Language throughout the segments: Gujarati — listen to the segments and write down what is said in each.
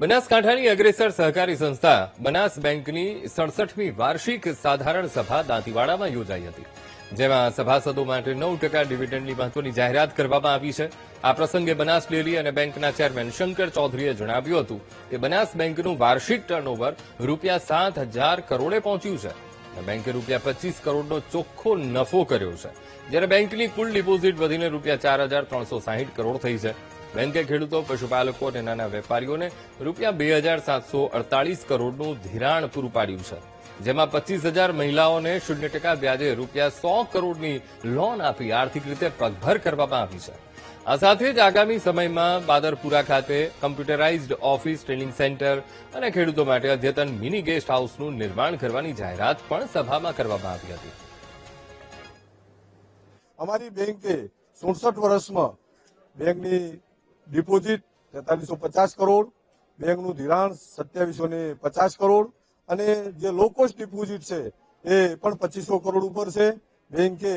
બનાસકાંઠાની અગ્રેસર સહકારી સંસ્થા બનાસ બેંકની 67મી વાર્ષિક સાધારણ સભા દાંતીવાડામાં યોજાઈ હતી, જેમાં સભાસદો માટે 9% ડિવિડન્ડની મહત્વની જાહેરાત કરવામાં આવી છે. આ પ્રસંગે બનાસ ડેરી અને બેંકના ચેરમેન શંકર ચૌધરીએ જણાવ્યું હતું કે બનાસ બેંકનું વાર્ષિક ટર્નઓવર ₹7,000 કરોડે પહોંચ્યું છે અને બેંકે ₹25 કરોડનો ચોખ્ખો નફો કર્યો છે, જ્યારે બેંકની કુલ ડિપોઝિટ વધીને ₹4,360 કરોડ થઈ છે. બેંકે ખેડૂતો, પશુપાલકો અને નાના વેપારીઓને ₹2,748 કરોડનું ધિરાણ પૂરું પાડ્યું છે, જેમાં 25,000 મહિલાઓને 0% વ્યાજે ₹100 કરોડની લોન આપી આર્થિક રીતે પગભર કરવામાં આવી છે. આ સાથે જ આગામી સમયમાં બાદરપુરા ખાતે કમ્પ્યુટરાઇઝડ ઓફિસ, ટ્રેનિંગ સેન્ટર અને ખેડૂતો માટે અદ્યતન મિની ગેસ્ટ હાઉસનું નિર્માણ કરવાની જાહેરાત પણ સભામાં કરવામાં આવી હતી. અમારી બેંકે 67 વર્ષમાં બેંકની ડિપોઝિટ 4350 કરોડ, બેંકનું ધિરાણ 2750 કરોડ અને જે લો કોસ્ટ ડિપોઝિટ છે એ પણ 2500 કરોડ ઉપર છે. બેંકે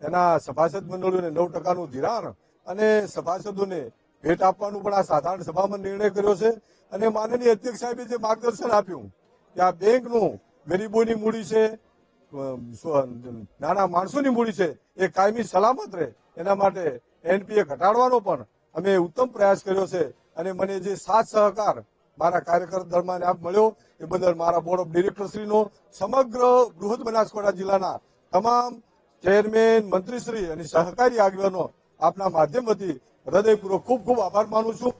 એના સભાસદ મંડળીઓને 9%નું ધિરાણ અને સભાસદોને ભેટ આપવાનું પણ આ સાધારણ સભામાં નિર્ણય કર્યો છે. અને માનનીય અધ્યક્ષ સાહેબે જે માર્ગદર્શન આપ્યું કે આ બેંકનું ગરીબોની મૂડી છે, નાના માણસોની મૂડી છે, એ કાયમી સલામત રહે એના માટે એનપીએ ઘટાડવાનો પણ અમે ઉત્તમ પ્રયાસ કર્યો છે. અને મને જે સાથ સહકાર મારા કાર્યકર દળમાં આપ મળ્યો એ બદલ મારા બોર્ડ ઓફ ડિરેક્ટરશ્રીનો, સમગ્ર બૃહદ બનાસકાંઠા જિલ્લાના તમામ ચેરમેન, મંત્રીશ્રી અને સહકારી આગેવાનો આપના માધ્યમથી હૃદયપૂર્વક ખૂબ ખૂબ આભાર માનું છું.